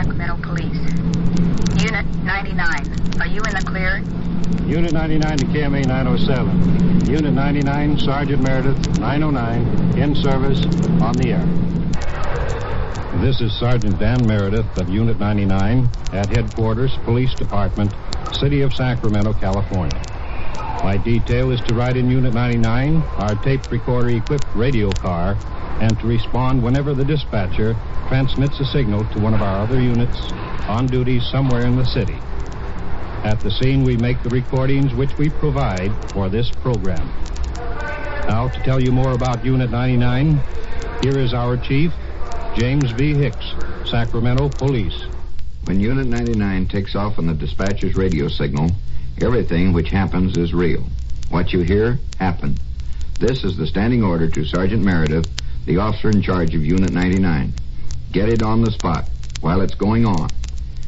Sacramento Police. Unit 99, are you in the clear? Unit 99 to KMA 907. Unit 99, Sergeant Meredith, 909, in service, on the air. This is Sergeant Dan Meredith of Unit 99 at Headquarters, Police Department, City of Sacramento, California. My detail is to ride in Unit 99, our tape recorder-equipped radio car, and to respond whenever the dispatcher transmits a signal to one of our other units on duty somewhere in the city. At the scene, we make the recordings which we provide for this program. Now, to tell you more about Unit 99, here is our chief, James V. Hicks, Sacramento Police. When Unit 99 takes off on the dispatcher's radio signal, everything which happens is real. What you hear, happened. This is the standing order to Sergeant Meredith, the officer in charge of Unit 99. Get it on the spot while it's going on.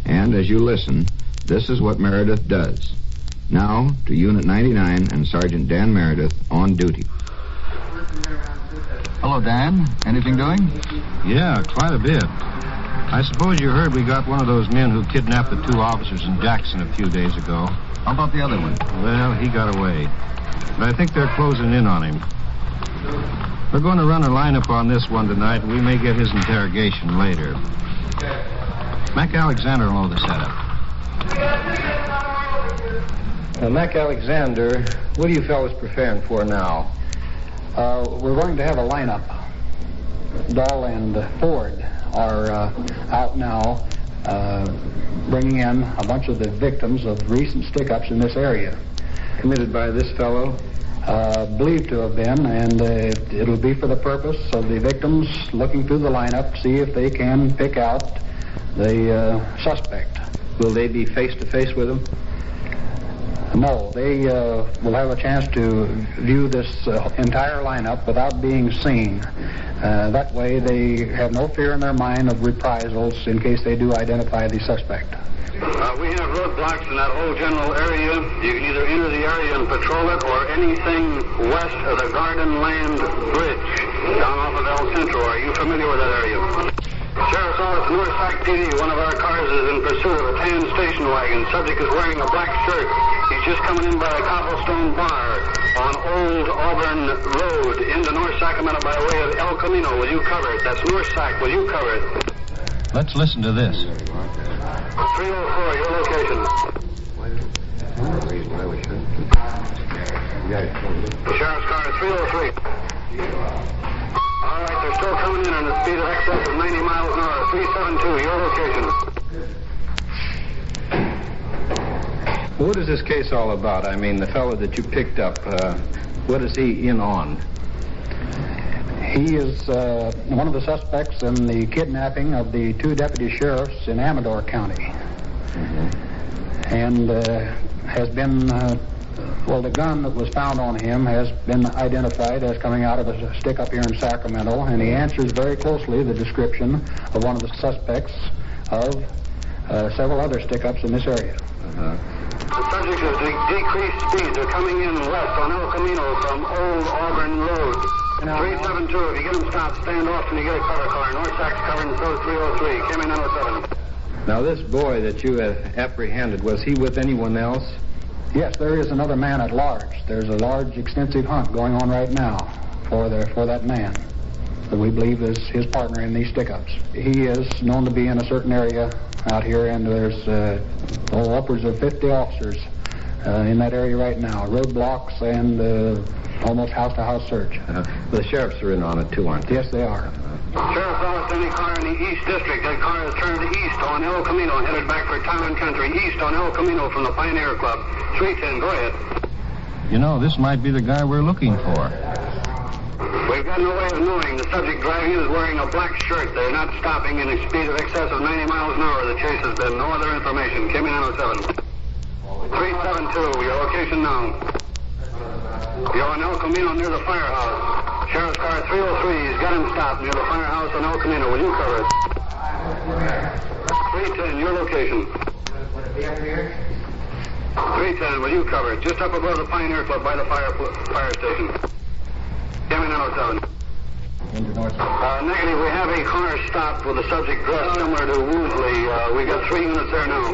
And as you listen, this is what Meredith does. Now to Unit 99 and Sergeant Dan Meredith on duty. Hello, Dan. Anything doing? Yeah, quite a bit. I suppose you heard we got one of those men who kidnapped the two officers in Jackson a few days ago. How about the other one? Well, he got away. But I think they're closing in on him. We're going to run a lineup on this one tonight, and we may get his interrogation later. Mac Alexander will know the setup. Mac Alexander, what are you fellas preparing for now? We're going to have a lineup. Dahl and Ford are out now bringing in a bunch of the victims of recent stick-ups in this area. Committed by this fellow? Believed to have been, and it'll be for the purpose of the victims looking through the lineup, see if they can pick out the suspect. Will they be face-to-face with him? No, they will have a chance to view this entire lineup without being seen. That way they have no fear in their mind of reprisals in case they do identify the suspect. We have roadblocks in that whole general area. You can either enter the area and patrol it, or anything west of the Garden Land Bridge down off of El Centro. Are you familiar with that area? Sheriff's Office, North Sac PD. One of our cars is in pursuit of a tan station wagon. Subject is wearing a black shirt. He's just coming in by a cobblestone bar on Old Auburn Road into North Sacramento by way of El Camino. Will you cover it? That's North Sac. Will you cover it? Let's listen to this. 304, your location. The sheriff's car is 303. All right, they're still coming in the speed of excess of 90 miles an hour. 372, your location. What is this case all about? I mean, the fellow that you picked up, what is he in on? He is one of the suspects in the kidnapping of the two deputy sheriffs in Amador County. And has been, the gun that was found on him has been identified as coming out of a stick-up here in Sacramento, and he answers very closely the description of one of the suspects of several other stick-ups in this area. The subject is decreased speed. They're coming in west on El Camino from Old Auburn Road. 372, if you get them stopped, stand off and you get a cover car. North Sac's covering, so 303, KMA 907. Now, this boy that you apprehended, was he with anyone else? Yes, there is another man at large. There's a large, extensive hunt going on right now for that man that we believe is his partner in these stick-ups. He is known to be in a certain area out here, and there's upwards of 50 officers in that area right now. Roadblocks and almost house-to-house search. The sheriffs are in on it, too, aren't they? Yes, they are. Sheriff's Office, any car in the East District. That car is turned east on El Camino, headed back for Town and Country. East on El Camino from the Pioneer Club. 310, go ahead. You know, this might be the guy we're looking for. We've got no way of knowing. The subject driving is wearing a black shirt. They're not stopping in a speed of excess of 90 miles an hour. The chase has been no other information. KMA 907. 372, your location now. You're on El Camino near the firehouse. Sheriff's car 303, he's got him stopped near the firehouse on El Camino. Will you cover it? 310, your location. 310, will you cover it? Just up above the Pioneer Club by the fire station. KMA 907. Negative, we have a a car stopped with a subject dressed similar to Woosley. We got 3 units there now.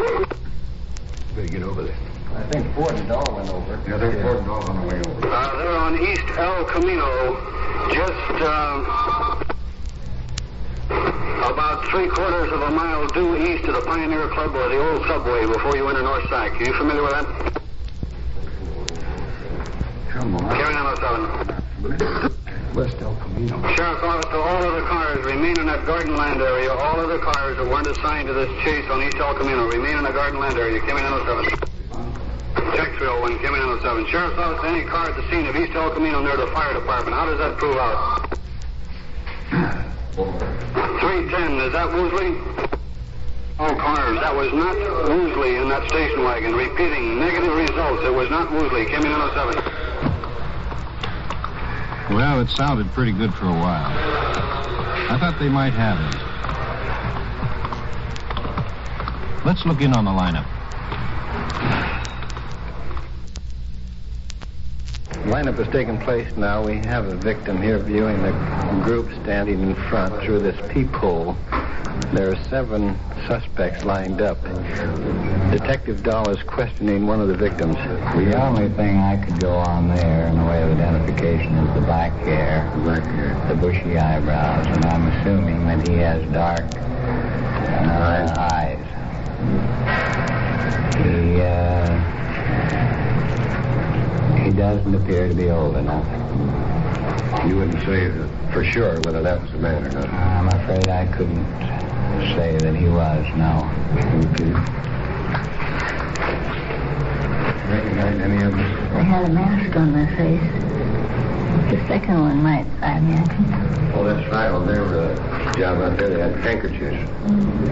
Better get over there. I think Ford and Dahl went over. Yeah, they're Ford and Dahl on the way over. They're on East El Camino, just about 3/4 of a mile due east of the Pioneer Club or the old subway before you enter North Sac. Are you familiar with that? Come on. Carry on 07. West El Camino. Sheriff's office to all other cars remain in that garden land area. All other cars that weren't assigned to this chase on East El Camino remain in the garden land area. Came in 07. Check 301, came in 07. Sheriff's office to any car at the scene of East El Camino near the fire department. How does that prove out? 310, is that Woosley? All cars, that was not Woosley in that station wagon. Repeating, negative results. It was not Woosley. Came in 07. Well, it sounded pretty good for a while. I thought they might have it. Let's look in on the lineup. Lineup has taken place now. We have a victim here viewing the group standing in front through this peephole. There are 7 suspects lined up. Detective Dahl is questioning one of the victims. The only thing I could go on there in the way of identification is the black hair, the bushy eyebrows, and I'm assuming that he has dark eyes. He doesn't appear to be old enough. You wouldn't say for sure whether that was the man or not. I'm afraid I couldn't say that he was, no. Okay. Recognize any of them? They had a mask on their face. The second one might, I imagine. Oh, that's right. On their job out there, they had handkerchiefs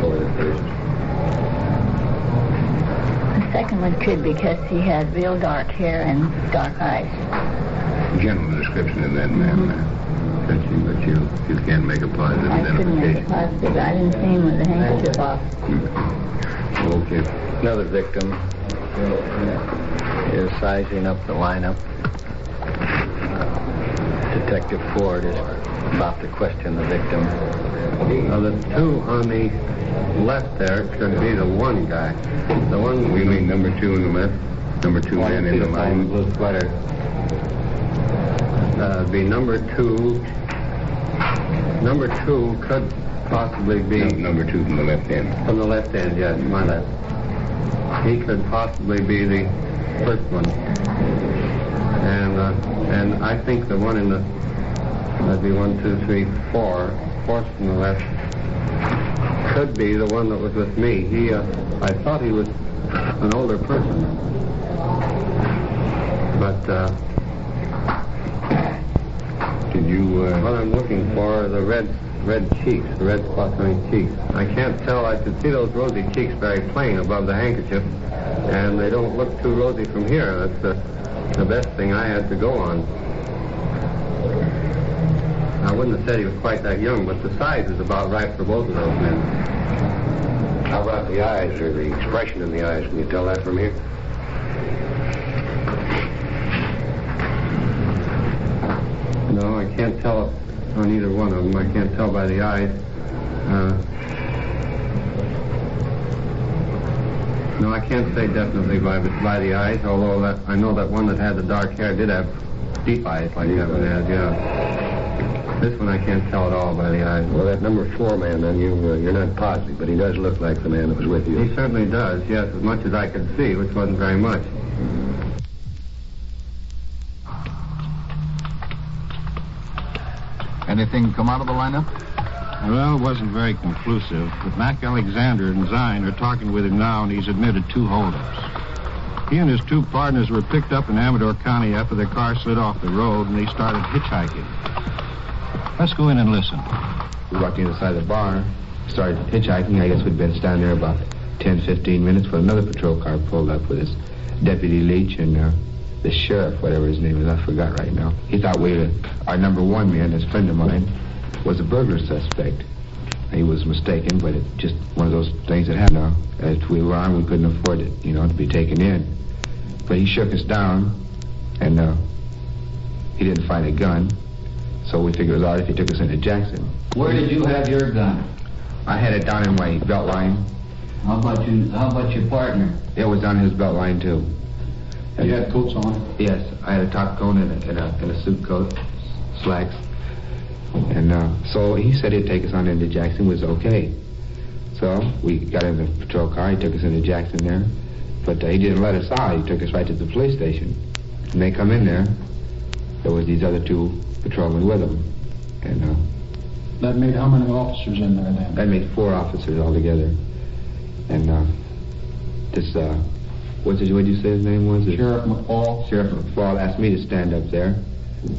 over their faces. The second one could because he had real dark hair and dark eyes. General description of that man, but you can't make a positive I couldn't make identification. a positive. I didn't see him with a handkerchief off. Okay. Another victim is sizing up the lineup. Detective Ford is about to question the victim. Now, the 2 on the left there could be the one guy. The one We mean number 2 in the left, number 2 man in the line. Blue sweater. be number 2. Number 2 could possibly be... No, number 2 from the left end. From the left end, yes, my left. He could possibly be the first one. And I think the one in the... That'd be 1, 2, 3, 4. Fourth from the left could be the one that was with me. I thought he was an older person. But... Did you... What I'm looking for are the red cheeks, the red spots on his cheeks. I can't tell. I could see those rosy cheeks very plain above the handkerchief, and they don't look too rosy from here. That's the best thing I had to go on. I wouldn't have said he was quite that young, but the size is about right for both of those men. How about the eyes, or the expression in the eyes? Can you tell that from here? No, I can't tell on either one of them. I can't tell by the eyes. No, I can't say definitely by the eyes, although I know that one that had the dark hair did have deep eyes like that one has, yeah. This one I can't tell at all by the eyes. Well, that number 4 man, then, you're not positive, but he does look like the man that was with you. He certainly does, yes, as much as I could see, which wasn't very much. Anything come out of the lineup? Well, it wasn't very conclusive, but Mac Alexander and Zine are talking with him now, and he's admitted 2 holdups. He and his 2 partners were picked up in Amador County after their car slid off the road, and they started hitchhiking. Let's go in and listen. We walked in the side of the bar, started hitchhiking. I guess we'd been standing there about 10, 15 minutes when another patrol car pulled up with us. Deputy Leach and the sheriff, whatever his name is, I forgot right now. He thought our number 1 man, this friend of mine, was a burglar suspect. He was mistaken, but it's just one of those things that happen now. As we were armed, we couldn't afford it, to be taken in. But he shook us down, and he didn't find a gun. So we figured it was all right if he took us into Jackson. Where did you have your gun? I had it down in my belt line. How about your partner? It was on his belt line too. You had coats on? Yes, I had a top coat and a suit coat, slacks. And so he said he'd take us on into Jackson. It was okay. So we got in the patrol car. He took us into Jackson there. But he didn't let us out. He took us right to the police station. And they come in there. There was these other two patrolmen with them. And that made how many officers in there then? That made 4 officers altogether. And this, what did you say his name was? Sheriff McFall. Sheriff McFall asked me to stand up there.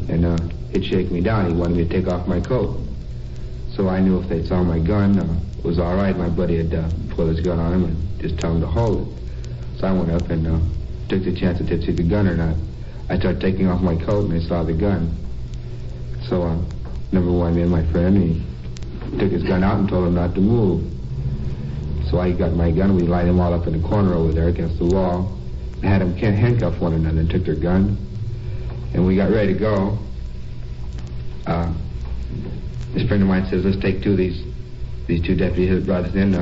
And he'd shake me down. He wanted me to take off my coat. So I knew if they saw my gun, it was all right. My buddy had pulled his gun on him and just told him to hold it. So I went up and took the chance if they'd see the gun or not. I started taking off my coat and they saw the gun. So number one, me and my friend, he took his gun out and told him not to move. So I got my gun. We lined them all up in the corner over there against the wall. Had them handcuff one another and took their gun. And we got ready to go. This friend of mine says, let's take these two deputies that brought us in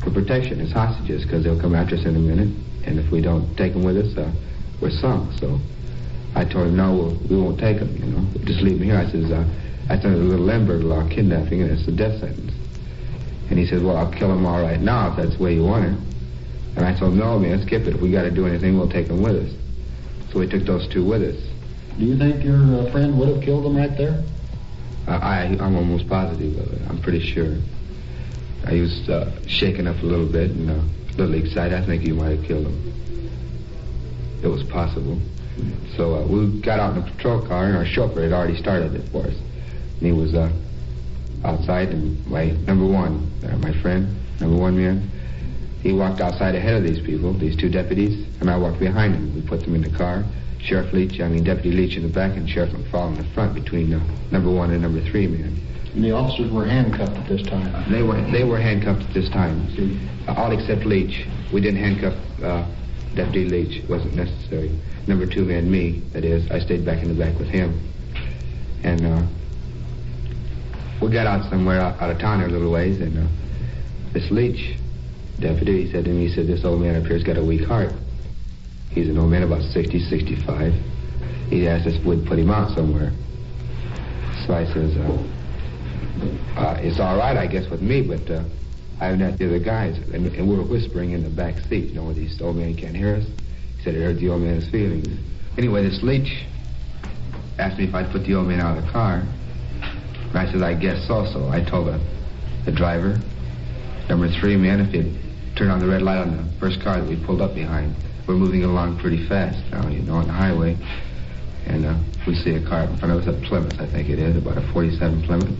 for protection as hostages, because they'll come after us in a minute. And if we don't take them with us, we're sunk. So I told him, no, we won't take them, We'll just leave them here. I says, that's under the little Lemberg law, kidnapping, and it's a death sentence. And he says, well, I'll kill them all right now if that's the way you want it. And I told him, no, man, skip it. If we got to do anything, we'll take them with us. So we took those two with us. Do you think your friend would have killed them right there? I'm almost positive of it. I'm pretty sure. He was shaken up a little bit and a little excited. I think he might have killed him. It was possible. So we got out in the patrol car, and our chauffeur had already started it for us. And he was outside, and my number one, my friend, number one man, he walked outside ahead of these people, these two deputies, and I walked behind him. We put them in the car. Deputy Leach in the back, and Sheriff McFall in the front between number one and number 3 man. And the officers were handcuffed at this time? They were handcuffed at this time. All except Leach. We didn't handcuff Deputy Leach. It wasn't necessary. Number 2 man, me, that is. I stayed back in the back with him. And we got out somewhere out of town there a little ways, and this Leach deputy, he said to me, he said, this old man up here's got a weak heart. He's an old man, about 60, 65. He asked us if we'd put him out somewhere. So I says, it's all right, I guess, with me, but I haven't had the other guys. And we were whispering in the back seat, where these old men can't hear us. He said it hurt the old man's feelings. Anyway, this Leach asked me if I'd put the old man out of the car. And I said, I guess so. So I told the driver, number 3 man, if he'd turn on the red light on the first car that we pulled up behind. We're moving along pretty fast now, on the highway. And we see a car in front of us, a Plymouth, I think it is, about a 47 Plymouth.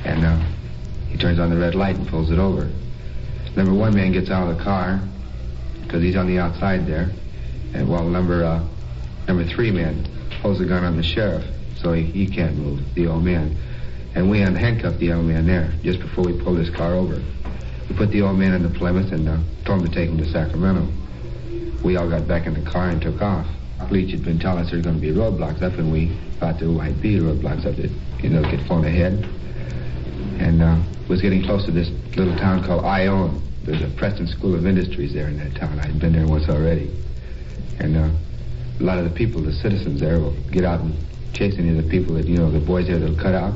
And he turns on the red light and pulls it over. Number 1 man gets out of the car, because he's on the outside there. And while number 3 man pulls the gun on the sheriff, so he can't move, the old man. And we handcuffed the old man there, just before we pulled his car over. We put the old man in the Plymouth and told him to take him to Sacramento. We all got back in the car and took off. Leach had been telling us there were going to be roadblocks up, and we thought there might be roadblocks up that, get flown ahead. And was getting close to this little town called Ione. There's a Preston School of Industries there in that town. I'd been there once already. And a lot of the people, the citizens there, will get out and chase any of the people that, the boys there that'll cut out.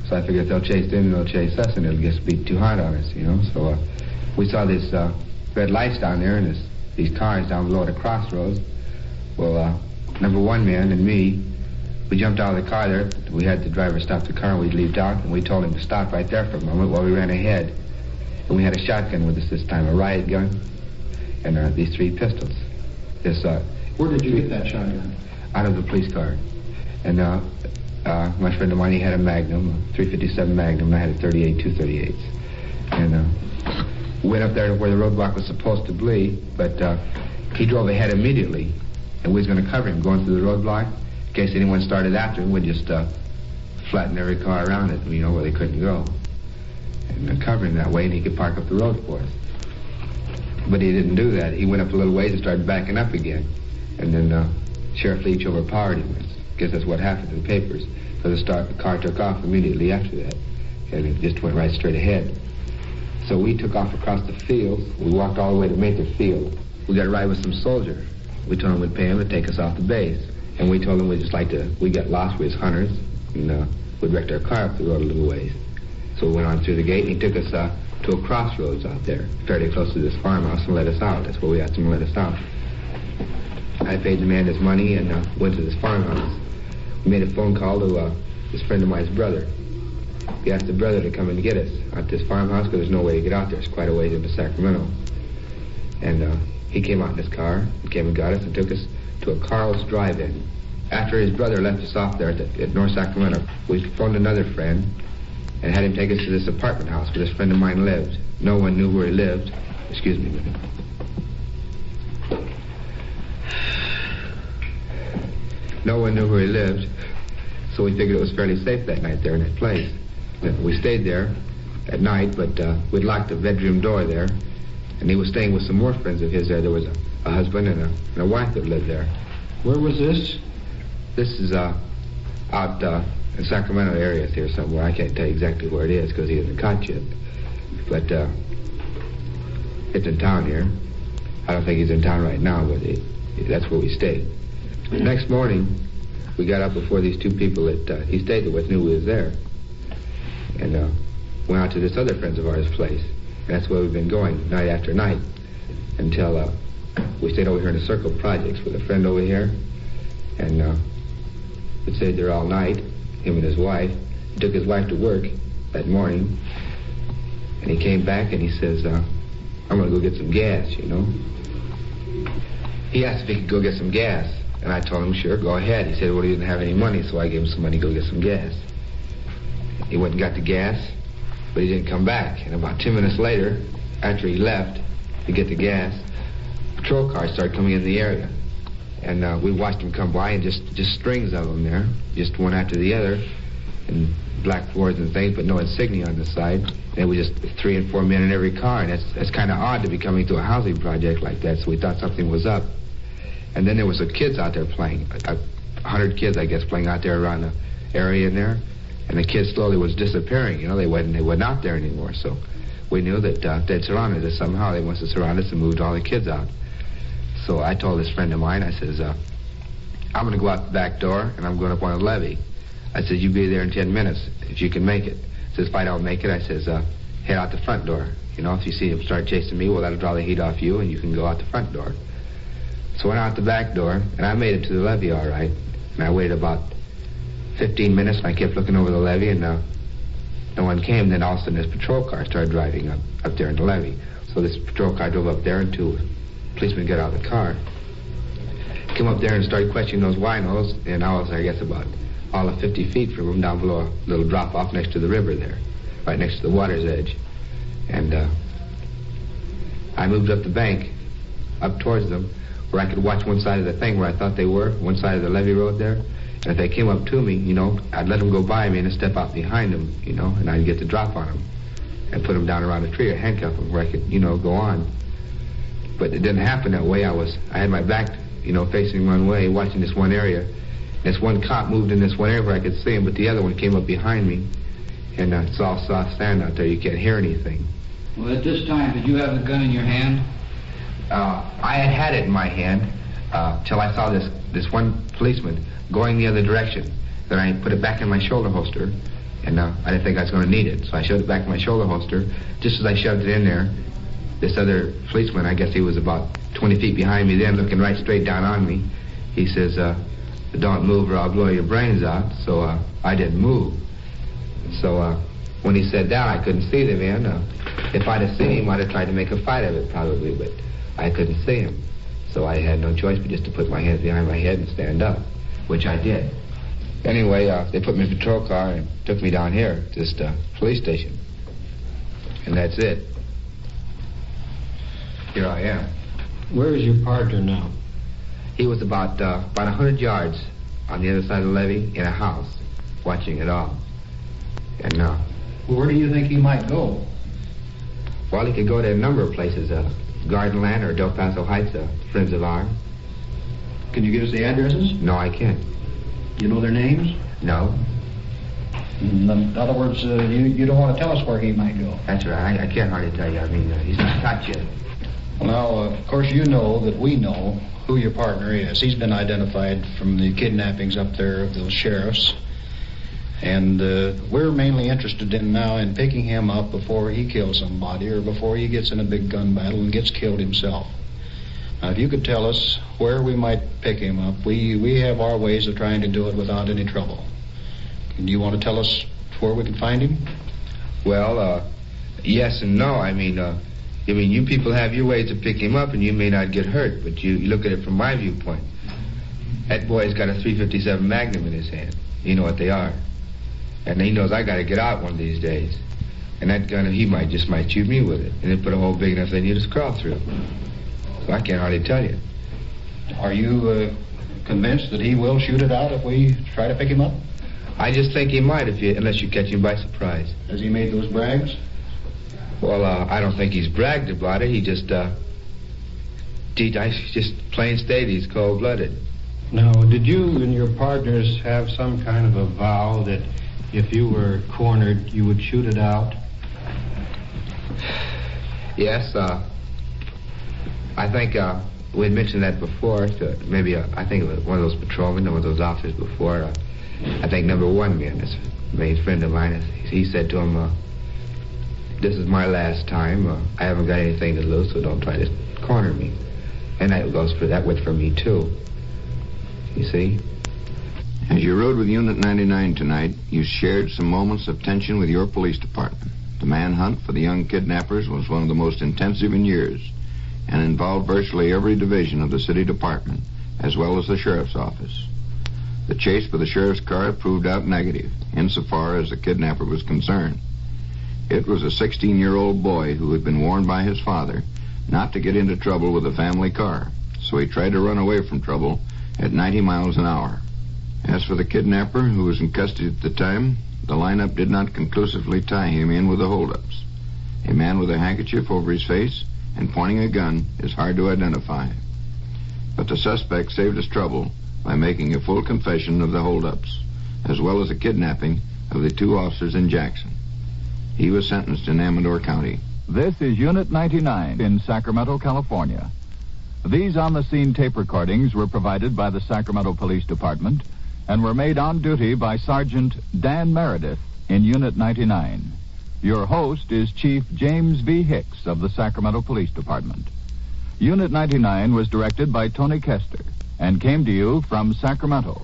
So I figured if they'll chase them, they'll chase us, and it'll just be too hard on us, So we saw this red lights down there, and these cars down below at the crossroads. Well, number 1 man and me, we jumped out of the car there. We had the driver stop the car, and we leaped out, and we told him to stop right there for a moment while we ran ahead. And we had a shotgun with us this time, a riot gun, and these 3 pistols. Where did you get that shotgun? Out of the police car. And my friend of mine, he had a Magnum, a 357 Magnum, and I had a 38 238s. And went up there to where the roadblock was supposed to be, but he drove ahead immediately, and we was going to cover him going through the roadblock. In case anyone started after him, we'd just flatten every car around it, where they couldn't go. And cover him that way, and he could park up the road for us. But he didn't do that. He went up a little ways and started backing up again. And then Sheriff Leach overpowered him. guess that's what happened in the papers. So the car took off immediately after that, and it just went right straight ahead. So we took off across the field. We walked all the way to Mather Field. We got a ride with some soldier. We told him we'd pay him to take us off the base. And we told him we got lost, we was hunters, and we'd wrecked our car up the road a little ways. So we went on through the gate, and he took us to a crossroads out there, fairly close to this farmhouse, and let us out. That's where we asked him to let us out. I paid the man his money and went to this farmhouse. We made a phone call to this friend of mine's brother. We asked the brother to come and get us out to this farmhouse because there's no way to get out there. It's quite a ways into Sacramento. And he came out in his car and came and got us and took us to a Carl's drive-in. After his brother left us off there at North Sacramento, we phoned another friend and had him take us to this apartment house where this friend of mine lived. No one knew where he lived. Excuse me a minute. No one knew where he lived, so we figured it was fairly safe that night there in that place. We stayed there at night, but we'd locked the bedroom door there, and he was staying with some more friends of his there. There was a husband and a wife that lived there. Where was this? This is out in Sacramento area here somewhere. I can't tell you exactly where it is because he isn't caught yet. But it's in town here. I don't think he's in town right now, but that's where we stayed. The next morning, we got up before these two people that he stayed with knew we was there. And went out to this other friends of ours' place. And that's where we've been going night after night until we stayed over here in the Circle Projects with a friend over here. And we stayed there all night, him and his wife. He took his wife to work that morning. And he came back and he says, I'm going to go get some gas, you know. He asked if he could go get some gas. And I told him, sure, go ahead. He said, well, he didn't have any money, so I gave him some money to go get some gas. He went and got the gas, but he didn't come back. And about 10 minutes later, after he left to get the gas, patrol cars started coming in the area. And we watched them come by, and just strings of them there, just one after the other, and black floors and things, but no insignia on the side. And we just 3 and 4 men in every car, and that's kind of odd to be coming to a housing project like that, so we thought something was up. And then there was some kids out there playing, 100 kids, I guess, playing out there around the area in there. And the kids slowly was disappearing. You know, they wasn't out there anymore. So we knew that they'd surrounded us somehow. They must have surrounded us and moved all the kids out. So I told this friend of mine, I says, I'm going to go out the back door, and I'm going up on a levee. I said, you be there in 10 minutes if you can make it. I says, if I don't make it, I says, head out the front door. You know, if you see him start chasing me, well, that'll draw the heat off you, and you can go out the front door. So I went out the back door, and I made it to the levee all right. And I waited about 15 minutes, and I kept looking over the levee, and no one came. Then all of a sudden, this patrol car started driving up there in the levee. So this patrol car drove up there, and two policemen got out of the car. Came up there and started questioning those winos, and I was, I guess, about all of 50 feet from them down below a little drop-off next to the river there, right next to the water's edge. And I moved up the bank, up towards them, where I could watch one side of the thing where I thought they were, one side of the levee road there. And if they came up to me, you know, I'd let them go by me and step out behind them, you know, and I'd get the drop on them and put them down around a tree or handcuff them where I could, you know, go on. But it didn't happen that way. I had my back, you know, facing one way, watching this one area. This one cop moved in this one area where I could see him, but the other one came up behind me. And it's all soft sand out there. You can't hear anything. Well, at this time, did you have the gun in your hand? I had it in my hand till I saw this one policeman going the other direction. Then I put it back in my shoulder holster, and I didn't think I was going to need it. So I shoved it back in my shoulder holster. Just as I shoved it in there, this other policeman, I guess he was about 20 feet behind me then, looking right straight down on me. He says, don't move or I'll blow your brains out. So I didn't move. So when he said that, I couldn't see the man. If I'd have seen him, I'd have tried to make a fight of it probably, but I couldn't see him. So I had no choice but just to put my hands behind my head and stand up, which I did. Anyway, they put me in a patrol car and took me down here to this police station. And that's it. Here I am. Where is your partner now? He was about 100 yards on the other side of the levee in a house, watching it all. And Where do you think he might go? Well, he could go to a number of places. Gardenland or Del Paso Heights, friends of ours. Can you give us the addresses? No, I can't. You know their names? No. In other words, you don't want to tell us where he might go. That's right. I can't hardly tell you. I mean, he's not caught yet. Well, now, of course, you know that we know who your partner is. He's been identified from the kidnappings up there of those sheriffs. And we're mainly interested in picking him up before he kills somebody or before he gets in a big gun battle and gets killed himself. Now, if you could tell us where we might pick him up, we have our ways of trying to do it without any trouble. Do you want to tell us where we can find him? Well, yes and no. I mean, you people have your ways to pick him up, and you may not get hurt, but you look at it from my viewpoint. That boy's got a .357 Magnum in his hand. You know what they are. And he knows I got to get out one of these days. And that gun, he might shoot me with it. And they put a hole big enough they need us to crawl through. So I can't hardly tell you. Are you convinced that he will shoot it out if we try to pick him up? I just think he might unless you catch him by surprise. Has he made those brags? Well, I don't think he's bragged about it. He just plain state he's cold-blooded. Now, did you and your partners have some kind of a vow that if you were cornered, you would shoot it out? Yes, I think we had mentioned that before. Maybe I think it was one of those patrolmen, one of those officers before. I think number one man, this main friend of mine, he said to him, this is my last time. I haven't got anything to lose, so don't try to corner me. And that went for me, too. You see? As you rode with Unit 99 tonight, you shared some moments of tension with your police department. The manhunt for the young kidnappers was one of the most intensive in years and involved virtually every division of the city department, as well as the sheriff's office. The chase for the sheriff's car proved out negative, insofar as the kidnapper was concerned. It was a 16-year-old boy who had been warned by his father not to get into trouble with the family car, so he tried to run away from trouble at 90 miles an hour. As for the kidnapper, who was in custody at the time, the lineup did not conclusively tie him in with the holdups. A man with a handkerchief over his face and pointing a gun is hard to identify. But the suspect saved us trouble by making a full confession of the holdups, as well as the kidnapping of the two officers in Jackson. He was sentenced in Amador County. This is Unit 99 in Sacramento, California. These on-the-scene tape recordings were provided by the Sacramento Police Department and were made on duty by Sergeant Dan Meredith in Unit 99. Your host is Chief James V. Hicks of the Sacramento Police Department. Unit 99 was directed by Tony Kester and came to you from Sacramento.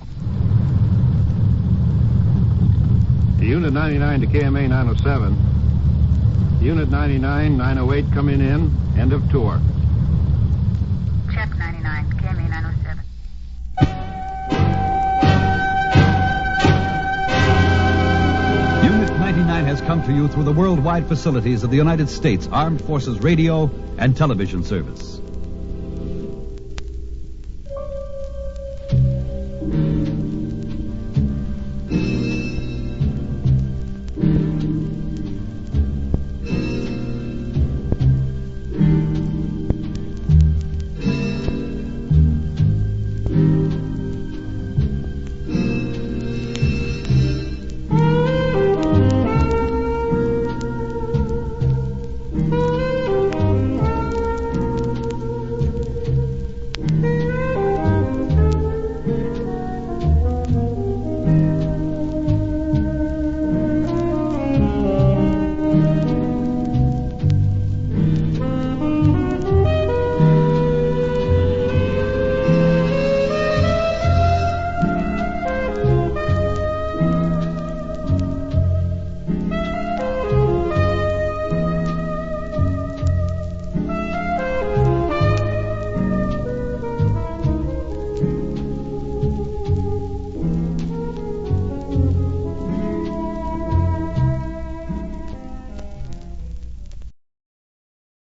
Unit 99 to KMA 907. Unit 99, 908 coming in. End of tour. Check 99, KMA 907. Unit 99 has come to you through the worldwide facilities of the United States Armed Forces Radio and Television Service.